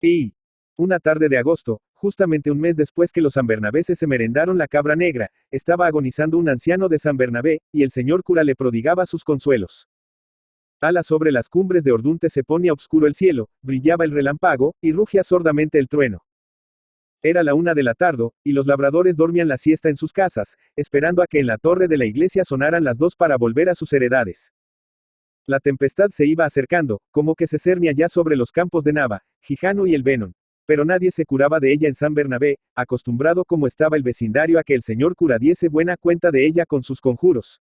Y una tarde de agosto, justamente un mes después que los sanbernabeses se merendaron la cabra negra, estaba agonizando un anciano de San Bernabé, y el señor cura le prodigaba sus consuelos. Ala sobre las cumbres de Ordunte se ponía oscuro el cielo, brillaba el relámpago, y rugía sordamente el trueno. Era la 1 de la tarde, y los labradores dormían la siesta en sus casas, esperando a que en la torre de la iglesia sonaran las 2 para volver a sus heredades. La tempestad se iba acercando, como que se cernía ya sobre los campos de Nava, Gijano y el Benon. Pero nadie se curaba de ella en San Bernabé, acostumbrado como estaba el vecindario a que el señor cura diese buena cuenta de ella con sus conjuros.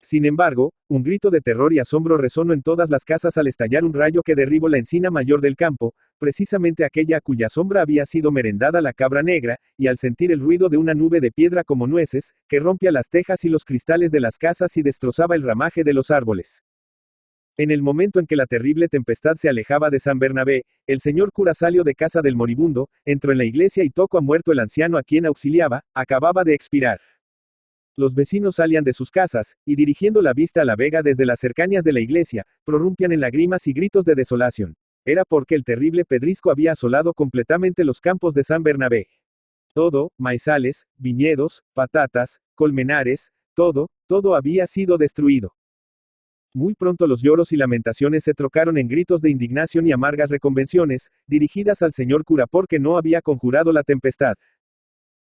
Sin embargo, un grito de terror y asombro resonó en todas las casas al estallar un rayo que derribó la encina mayor del campo, precisamente aquella a cuya sombra había sido merendada la cabra negra, y al sentir el ruido de una nube de piedra como nueces, que rompía las tejas y los cristales de las casas y destrozaba el ramaje de los árboles. En el momento en que la terrible tempestad se alejaba de San Bernabé, el señor cura salió de casa del moribundo, entró en la iglesia y tocó a muerto el anciano a quien auxiliaba, acababa de expirar. Los vecinos salían de sus casas, y dirigiendo la vista a la vega desde las cercanías de la iglesia, prorrumpían en lágrimas y gritos de desolación. Era porque el terrible pedrisco había asolado completamente los campos de San Bernabé. Todo, maizales, viñedos, patatas, colmenares, todo había sido destruido. Muy pronto los lloros y lamentaciones se trocaron en gritos de indignación y amargas reconvenciones, dirigidas al señor cura porque no había conjurado la tempestad.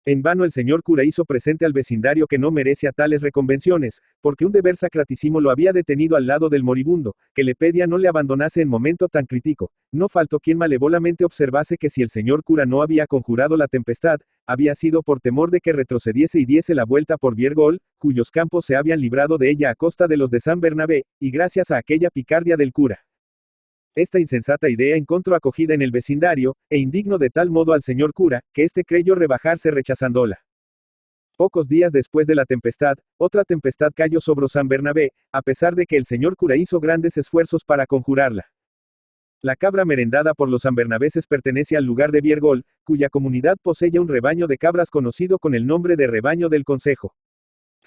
En vano el señor cura hizo presente al vecindario que no merecía tales reconvenciones, porque un deber sacratísimo lo había detenido al lado del moribundo, que le pedía no le abandonase en momento tan crítico. No faltó quien malévolamente observase que si el señor cura no había conjurado la tempestad, había sido por temor de que retrocediese y diese la vuelta por Biergol, cuyos campos se habían librado de ella a costa de los de San Bernabé, y gracias a aquella picardia del cura. Esta insensata idea encontró acogida en el vecindario, e indignó de tal modo al señor cura, que éste creyó rebajarse rechazándola. Pocos días después de la tempestad, otra tempestad cayó sobre San Bernabé, a pesar de que el señor cura hizo grandes esfuerzos para conjurarla. La cabra merendada por los sanbernabeses pertenece al lugar de Biergol, cuya comunidad posee un rebaño de cabras conocido con el nombre de rebaño del Consejo.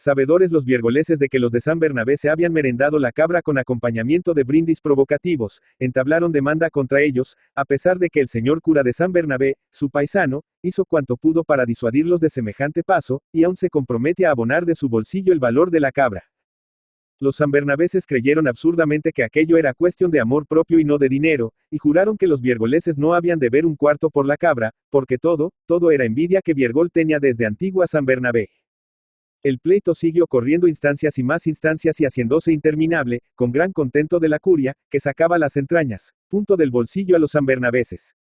Sabedores los biergoleses de que los de San Bernabé se habían merendado la cabra con acompañamiento de brindis provocativos, entablaron demanda contra ellos, a pesar de que el señor cura de San Bernabé, su paisano, hizo cuanto pudo para disuadirlos de semejante paso, y aún se compromete a abonar de su bolsillo el valor de la cabra. Los sanbernabeses creyeron absurdamente que aquello era cuestión de amor propio y no de dinero, y juraron que los biergoleses no habían de ver un cuarto por la cabra, porque todo era envidia que Biergol tenía desde antiguo a San Bernabé. El pleito siguió corriendo instancias y haciéndose interminable, con gran contento de la curia, que sacaba las entrañas, del bolsillo a los sanbernabeses.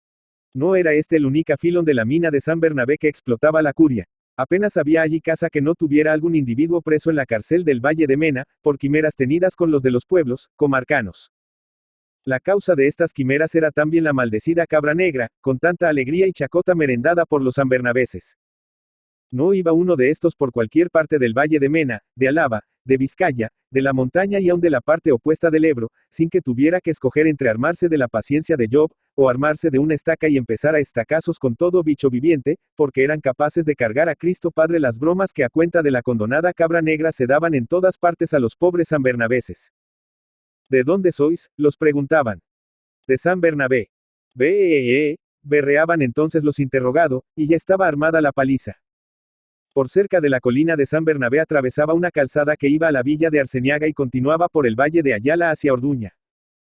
No era este el único filón de la mina de San Bernabé que explotaba la curia. Apenas había allí casa que no tuviera algún individuo preso en la cárcel del Valle de Mena, por quimeras tenidas con los de los pueblos, comarcanos. La causa de estas quimeras era también la maldecida cabra negra, con tanta alegría y chacota merendada por los sanbernabeses. No iba uno de estos por cualquier parte del Valle de Mena, de Álava, de Vizcaya, de la montaña y aun de la parte opuesta del Ebro, sin que tuviera que escoger entre armarse de la paciencia de Job, o armarse de una estaca y empezar a estacazos con todo bicho viviente, porque eran capaces de cargar a Cristo Padre las bromas que a cuenta de la condonada cabra negra se daban en todas partes a los pobres sanbernabeses. ¿De dónde sois?, los preguntaban. De San Bernabé. Berreaban entonces los interrogados, y ya estaba armada la paliza. Por cerca de la colina de San Bernabé atravesaba una calzada que iba a la villa de Arceniaga y continuaba por el valle de Ayala hacia Orduña.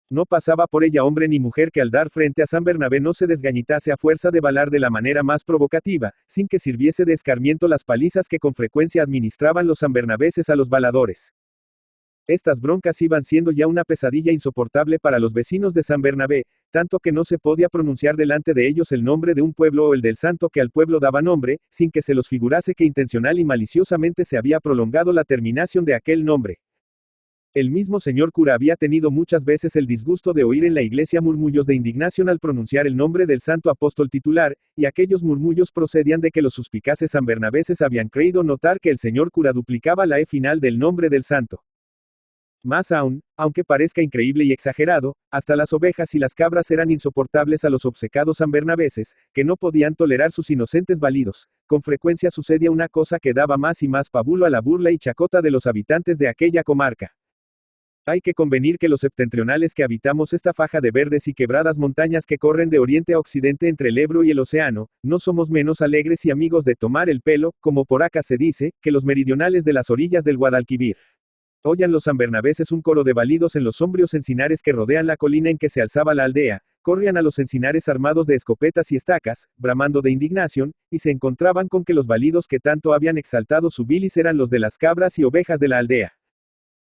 No pasaba por ella hombre ni mujer que al dar frente a San Bernabé no se desgañitase a fuerza de balar de la manera más provocativa, sin que sirviese de escarmiento las palizas que con frecuencia administraban los sanbernabeses a los baladores. Estas broncas iban siendo ya una pesadilla insoportable para los vecinos de San Bernabé, tanto que no se podía pronunciar delante de ellos el nombre de un pueblo o el del santo que al pueblo daba nombre, sin que se los figurase que intencional y maliciosamente se había prolongado la terminación de aquel nombre. El mismo señor cura había tenido muchas veces el disgusto de oír en la iglesia murmullos de indignación al pronunciar el nombre del santo apóstol titular, y aquellos murmullos procedían de que los suspicaces sanbernabeses habían creído notar que el señor cura duplicaba la E final del nombre del santo. Más aún, aunque parezca increíble y exagerado, hasta las ovejas y las cabras eran insoportables a los obcecados sanbernabeses, que no podían tolerar sus inocentes balidos. Con frecuencia sucedía una cosa que daba más y más pábulo a la burla y chacota de los habitantes de aquella comarca. Hay que convenir que los septentrionales que habitamos esta faja de verdes y quebradas montañas que corren de oriente a occidente entre el Ebro y el océano, no somos menos alegres y amigos de tomar el pelo, como por acá se dice, que los meridionales de las orillas del Guadalquivir. Oyan los sanbernaveses un coro de balidos en los sombríos encinares que rodean la colina en que se alzaba la aldea, corrían a los encinares armados de escopetas y estacas, bramando de indignación, y se encontraban con que los balidos que tanto habían exaltado su bilis eran los de las cabras y ovejas de la aldea.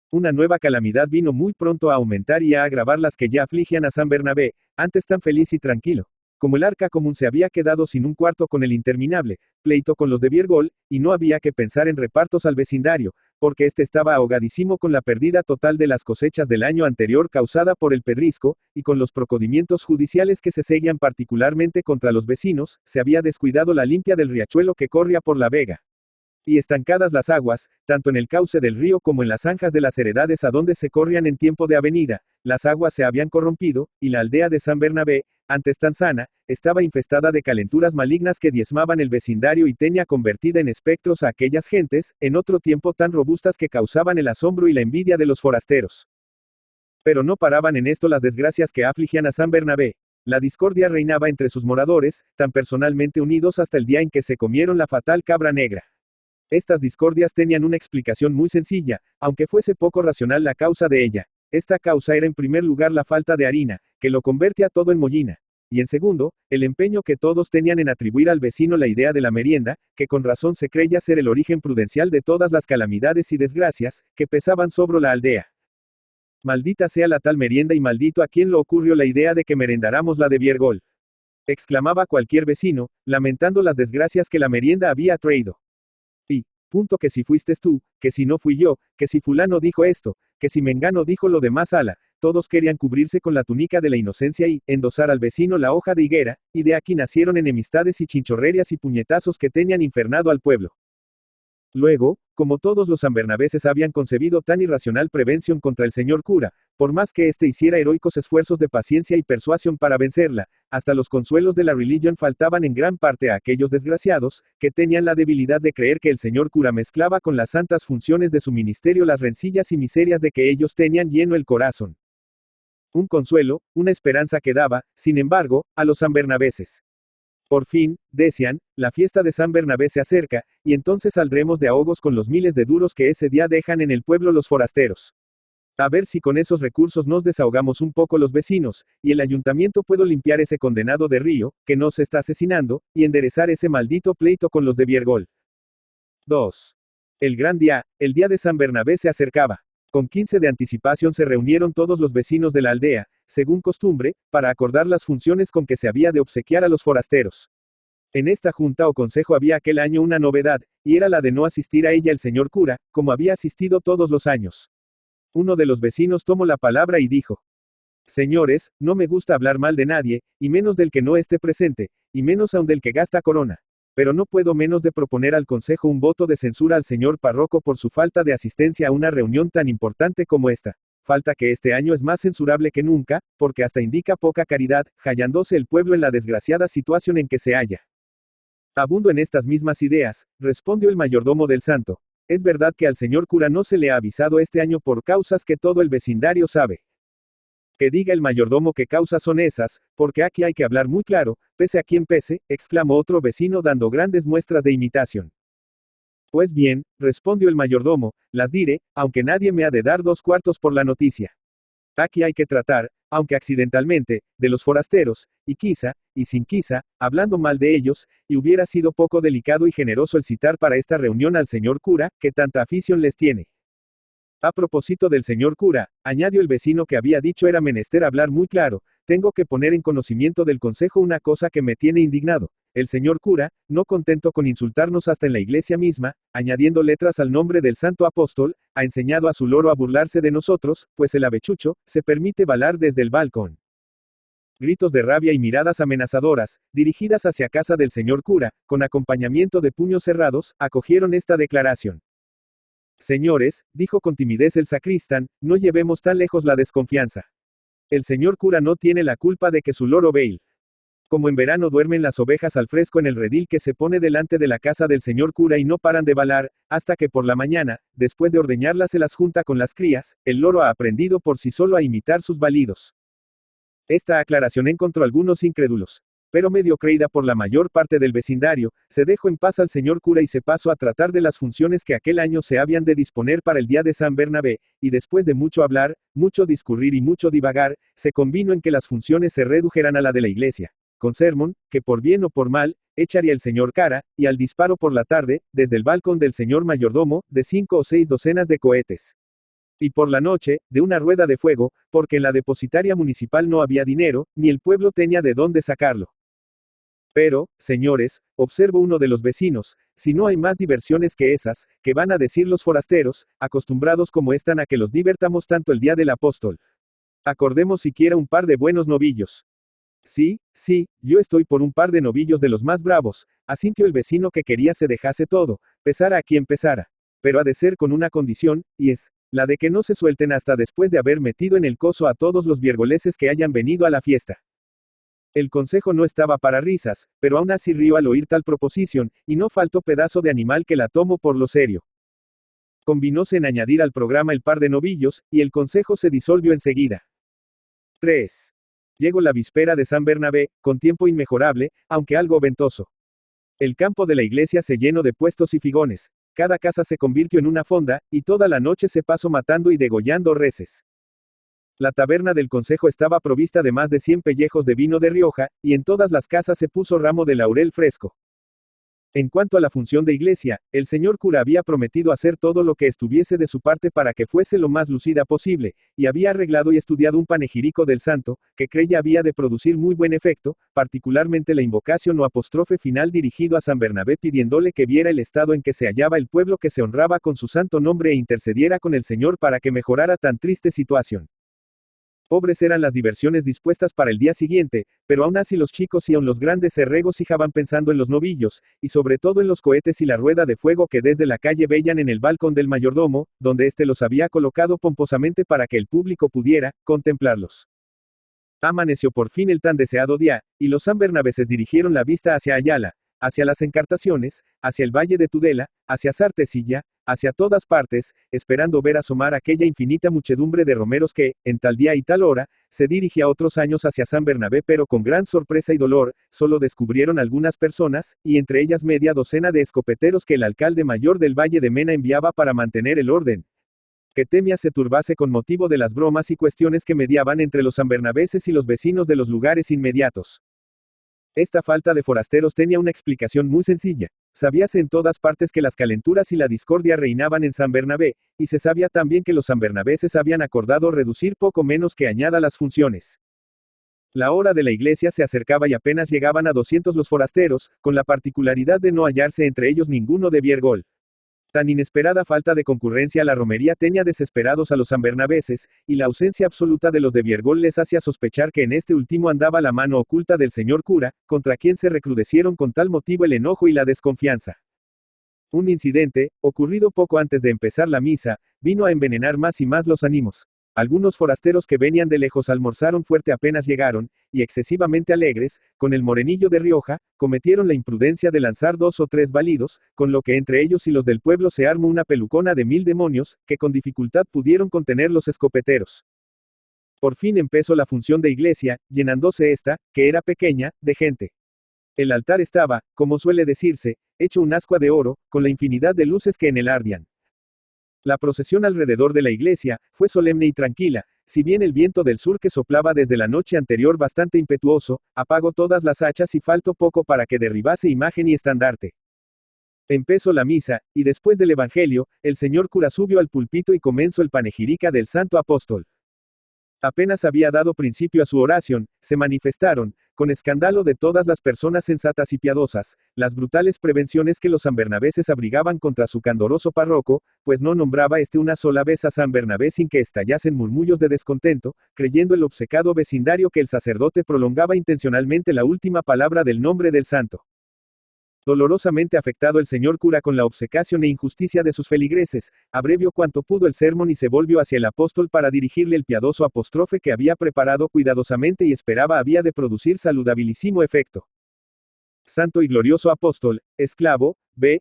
Una nueva calamidad vino muy pronto a aumentar y a agravar las que ya afligían a San Bernabé, antes tan feliz y tranquilo. Como el arca común se había quedado sin un cuarto con el interminable pleito con los de Biergol, y no había que pensar en repartos al vecindario, porque éste estaba ahogadísimo con la pérdida total de las cosechas del año anterior causada por el pedrisco, y con los procedimientos judiciales que se seguían particularmente contra los vecinos, se había descuidado la limpia del riachuelo que corría por la vega. Y estancadas las aguas, tanto en el cauce del río como en las zanjas de las heredades a donde se corrían en tiempo de avenida, las aguas se habían corrompido, y la aldea de San Bernabé, antes tan sana, estaba infestada de calenturas malignas que diezmaban el vecindario y tenía convertida en espectros a aquellas gentes, en otro tiempo tan robustas que causaban el asombro y la envidia de los forasteros. Pero no paraban en esto las desgracias que afligían a San Bernabé. La discordia reinaba entre sus moradores, tan personalmente unidos hasta el día en que se comieron la fatal cabra negra. Estas discordias tenían una explicación muy sencilla, aunque fuese poco racional la causa de ella. Esta causa era en primer lugar la falta de harina, que lo convertía todo en mollina. Y en segundo, el empeño que todos tenían en atribuir al vecino la idea de la merienda, que con razón se creía ser el origen prudencial de todas las calamidades y desgracias, que pesaban sobre la aldea. Maldita sea la tal merienda y maldito a quien le ocurrió la idea de que merendáramos la de Biergol. Exclamaba cualquier vecino, lamentando las desgracias que la merienda había traído. Punto que si fuiste tú, que si no fui yo, que si fulano dijo esto, que si mengano dijo lo demás ala, todos querían cubrirse con la túnica de la inocencia y endosar al vecino la hoja de higuera, y de aquí nacieron enemistades y chinchorrerias y puñetazos que tenían infernado al pueblo. Luego, como todos los sanbernaveses habían concebido tan irracional prevención contra el señor cura, por más que éste hiciera heroicos esfuerzos de paciencia y persuasión para vencerla, hasta los consuelos de la religión faltaban en gran parte a aquellos desgraciados, que tenían la debilidad de creer que el señor cura mezclaba con las santas funciones de su ministerio las rencillas y miserias de que ellos tenían lleno el corazón. Un consuelo, una esperanza que daba, sin embargo, a los sanbernaveses. Por fin, decían, la fiesta de San Bernabé se acerca, y entonces saldremos de ahogos con los miles de duros que ese día dejan en el pueblo los forasteros. A ver si con esos recursos nos desahogamos un poco los vecinos, y el ayuntamiento puede limpiar ese condenado de río, que nos está asesinando, y enderezar ese maldito pleito con los de Biergol. 2. El gran día, el día de San Bernabé se acercaba. Con 15 de anticipación se reunieron todos los vecinos de la aldea, según costumbre, para acordar las funciones con que se había de obsequiar a los forasteros. En esta junta o consejo había aquel año una novedad, y era la de no asistir a ella el señor cura, como había asistido todos los años. Uno de los vecinos tomó la palabra y dijo: Señores, no me gusta hablar mal de nadie, y menos del que no esté presente, y menos aún del que gasta corona. Pero no puedo menos de proponer al consejo un voto de censura al señor párroco por su falta de asistencia a una reunión tan importante como esta. Falta que este año es más censurable que nunca, porque hasta indica poca caridad, hallándose el pueblo en la desgraciada situación en que se halla. Abundo en estas mismas ideas, respondió el mayordomo del santo. Es verdad que al señor cura no se le ha avisado este año por causas que todo el vecindario sabe. Que diga el mayordomo qué causas son esas, porque aquí hay que hablar muy claro, pese a quien pese, exclamó otro vecino dando grandes muestras de imitación. Pues bien, respondió el mayordomo, las diré, aunque nadie me ha de dar 2/4 por la noticia. Aquí hay que tratar, aunque accidentalmente, de los forasteros, y quizá, y sin quizá, hablando mal de ellos, y hubiera sido poco delicado y generoso el citar para esta reunión al señor cura, que tanta afición les tiene. A propósito del señor cura, añadió el vecino que había dicho era menester hablar muy claro, tengo que poner en conocimiento del consejo una cosa que me tiene indignado. El señor cura, no contento con insultarnos hasta en la iglesia misma, añadiendo letras al nombre del santo apóstol, ha enseñado a su loro a burlarse de nosotros, pues el avechucho, se permite balar desde el balcón. Gritos de rabia y miradas amenazadoras, dirigidas hacia casa del señor cura, con acompañamiento de puños cerrados, acogieron esta declaración. Señores, dijo con timidez el sacristán, no llevemos tan lejos la desconfianza. El señor cura no tiene la culpa de que su loro baile. Como en verano duermen las ovejas al fresco en el redil que se pone delante de la casa del señor cura y no paran de balar, hasta que por la mañana, después de ordeñarlas se las junta con las crías, el loro ha aprendido por sí solo a imitar sus balidos. Esta aclaración encontró algunos incrédulos, pero medio creída por la mayor parte del vecindario, se dejó en paz al señor cura y se pasó a tratar de las funciones que aquel año se habían de disponer para el día de San Bernabé, y después de mucho hablar, mucho discurrir y mucho divagar, se convino en que las funciones se redujeran a la de la iglesia, con sermón, que por bien o por mal, echaría el señor cara, y al disparo por la tarde, desde el balcón del señor mayordomo, de 5 o 6 docenas de cohetes. Y por la noche, de una rueda de fuego, porque en la depositaria municipal no había dinero, ni el pueblo tenía de dónde sacarlo. Pero, señores, observo uno de los vecinos, si no hay más diversiones que esas, que van a decir los forasteros, acostumbrados como están a que los divertamos tanto el día del apóstol. Acordemos siquiera un par de buenos novillos. Sí, yo estoy por un par de novillos de los más bravos, asintió el vecino que quería se dejase todo, pesara a quien pesara. Pero ha de ser con una condición, y es, la de que no se suelten hasta después de haber metido en el coso a todos los viergoleses que hayan venido a la fiesta. El consejo no estaba para risas, pero aún así rió al oír tal proposición, y no faltó pedazo de animal que la tomó por lo serio. Convinóse en añadir al programa el par de novillos, y el consejo se disolvió enseguida. 3. Llegó la víspera de San Bernabé, con tiempo inmejorable, aunque algo ventoso. El campo de la iglesia se llenó de puestos y figones, cada casa se convirtió en una fonda, y toda la noche se pasó matando y degollando reses. La taberna del consejo estaba provista de más de 100 pellejos de vino de Rioja, y en todas las casas se puso ramo de laurel fresco. En cuanto a la función de iglesia, el señor cura había prometido hacer todo lo que estuviese de su parte para que fuese lo más lucida posible, y había arreglado y estudiado un panegírico del santo, que creía había de producir muy buen efecto, particularmente la invocación o apóstrofe final dirigido a San Bernabé pidiéndole que viera el estado en que se hallaba el pueblo que se honraba con su santo nombre e intercediera con el Señor para que mejorara tan triste situación. Pobres eran las diversiones dispuestas para el día siguiente, pero aún así los chicos y aun los grandes se regocijaban pensando en los novillos, y sobre todo en los cohetes y la rueda de fuego que desde la calle veían en el balcón del mayordomo, donde éste los había colocado pomposamente para que el público pudiera contemplarlos. Amaneció por fin el tan deseado día, y los sanbernabeses dirigieron la vista hacia Ayala, hacia las Encartaciones, hacia el valle de Tudela, hacia Sartesilla, hacia todas partes, esperando ver asomar aquella infinita muchedumbre de romeros que, en tal día y tal hora, se dirigía otros años hacia San Bernabé, pero con gran sorpresa y dolor, solo descubrieron algunas personas, y entre ellas media docena de escopeteros que el alcalde mayor del Valle de Mena enviaba para mantener el orden, que temía se turbase con motivo de las bromas y cuestiones que mediaban entre los sanbernabeses y los vecinos de los lugares inmediatos. Esta falta de forasteros tenía una explicación muy sencilla. Sabíase en todas partes que las calenturas y la discordia reinaban en San Bernabé, y se sabía también que los sanbernabeses habían acordado reducir poco menos que añada las funciones. La hora de la iglesia se acercaba y apenas llegaban a 200 los forasteros, con la particularidad de no hallarse entre ellos ninguno de Viergol. Tan inesperada falta de concurrencia a la romería tenía desesperados a los sanbernabeses, y la ausencia absoluta de los de Viergol les hacía sospechar que en este último andaba la mano oculta del señor cura, contra quien se recrudecieron con tal motivo el enojo y la desconfianza. Un incidente, ocurrido poco antes de empezar la misa, vino a envenenar más y más los ánimos. Algunos forasteros que venían de lejos almorzaron fuerte apenas llegaron, y excesivamente alegres, con el morenillo de Rioja, cometieron la imprudencia de lanzar 2 o 3 balidos, con lo que entre ellos y los del pueblo se armó una pelucona de 1000 demonios, que con dificultad pudieron contener los escopeteros. Por fin empezó la función de iglesia, llenándose esta, que era pequeña, de gente. El altar estaba, como suele decirse, hecho un ascua de oro, con la infinidad de luces que en él ardían. La procesión alrededor de la iglesia fue solemne y tranquila, si bien el viento del sur que soplaba desde la noche anterior bastante impetuoso, apagó todas las hachas y faltó poco para que derribase imagen y estandarte. Empezó la misa, y después del evangelio, el señor cura subió al púlpito y comenzó el panegírica del santo apóstol. Apenas había dado principio a su oración, se manifestaron, con escándalo de todas las personas sensatas y piadosas, las brutales prevenciones que los sanbernabeses abrigaban contra su candoroso párroco, pues no nombraba una sola vez a San Bernabé sin que estallasen murmullos de descontento, creyendo el obcecado vecindario que el sacerdote prolongaba intencionalmente la última palabra del nombre del santo. Dolorosamente afectado el señor cura con la obcecación e injusticia de sus feligreses, abrevió cuanto pudo el sermón y se volvió hacia el apóstol para dirigirle el piadoso apóstrofe que había preparado cuidadosamente y esperaba había de producir saludabilísimo efecto. Santo y glorioso apóstol, esclavo, ve.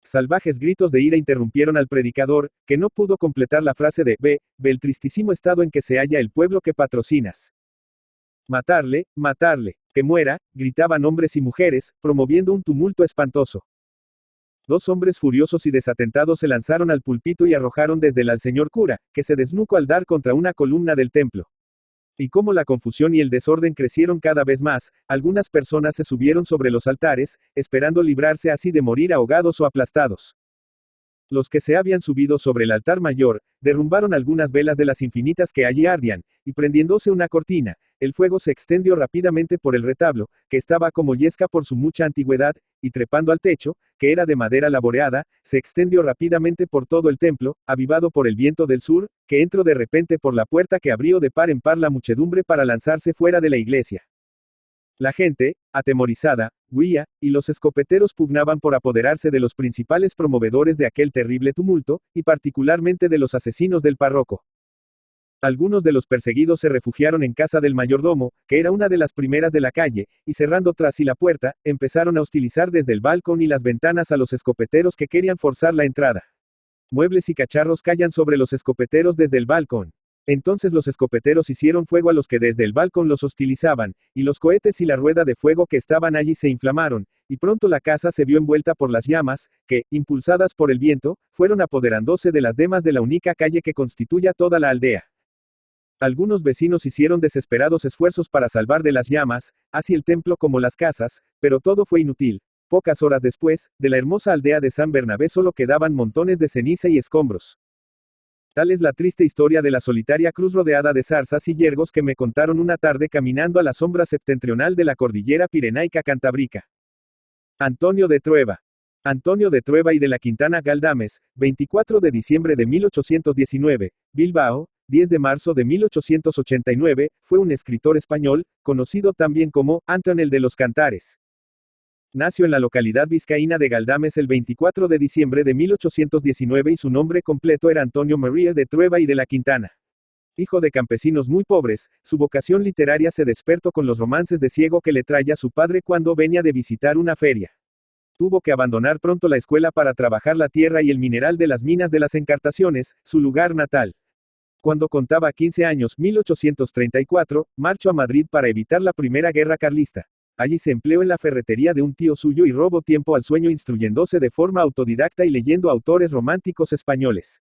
Salvajes gritos de ira interrumpieron al predicador, que no pudo completar la frase de ve el tristísimo estado en que se halla el pueblo que patrocinas. Matarle, que muera, gritaban hombres y mujeres, promoviendo un tumulto espantoso. Dos hombres furiosos y desatentados se lanzaron al púlpito y arrojaron desde él al señor cura, que se desnucó al dar contra una columna del templo. Y como la confusión y el desorden crecieron cada vez más, algunas personas se subieron sobre los altares, esperando librarse así de morir ahogados o aplastados. Los que se habían subido sobre el altar mayor, derrumbaron algunas velas de las infinitas que allí ardían, y prendiéndose una cortina, el fuego se extendió rápidamente por el retablo, que estaba como yesca por su mucha antigüedad, y trepando al techo, que era de madera laboreada, se extendió rápidamente por todo el templo, avivado por el viento del sur, que entró de repente por la puerta que abrió de par en par la muchedumbre para lanzarse fuera de la iglesia. La gente, atemorizada, huía, y los escopeteros pugnaban por apoderarse de los principales promovedores de aquel terrible tumulto, y particularmente de los asesinos del párroco. Algunos de los perseguidos se refugiaron en casa del mayordomo, que era una de las primeras de la calle, y cerrando tras sí la puerta, empezaron a hostilizar desde el balcón y las ventanas a los escopeteros que querían forzar la entrada. Muebles y cacharros caían sobre los escopeteros desde el balcón. Entonces los escopeteros hicieron fuego a los que desde el balcón los hostilizaban, y los cohetes y la rueda de fuego que estaban allí se inflamaron, y pronto la casa se vio envuelta por las llamas, que, impulsadas por el viento, fueron apoderándose de las demas de la única calle que constituye toda la aldea. Algunos vecinos hicieron desesperados esfuerzos para salvar de las llamas, así el templo como las casas, pero todo fue inútil. Pocas horas después, de la hermosa aldea de San Bernabé solo quedaban montones de ceniza y escombros. Tal es la triste historia de la solitaria cruz rodeada de zarzas y yergos que me contaron una tarde caminando a la sombra septentrional de la cordillera pirenaica cantábrica. Antonio de Trueba. Antonio de Trueba y de la Quintana Galdames, 24 de diciembre de 1819, Bilbao, 10 de marzo de 1889, fue un escritor español, conocido también como Antonio el de los Cantares. Nació en la localidad vizcaína de Galdames el 24 de diciembre de 1819 y su nombre completo era Antonio María de Trueba y de la Quintana. Hijo de campesinos muy pobres, su vocación literaria se despertó con los romances de ciego que le traía su padre cuando venía de visitar una feria. Tuvo que abandonar pronto la escuela para trabajar la tierra y el mineral de las minas de las Encartaciones, su lugar natal. Cuando contaba 15 años, 1834, marchó a Madrid para evitar la Primera Guerra Carlista. Allí se empleó en la ferretería de un tío suyo y robó tiempo al sueño instruyéndose de forma autodidacta y leyendo autores románticos españoles.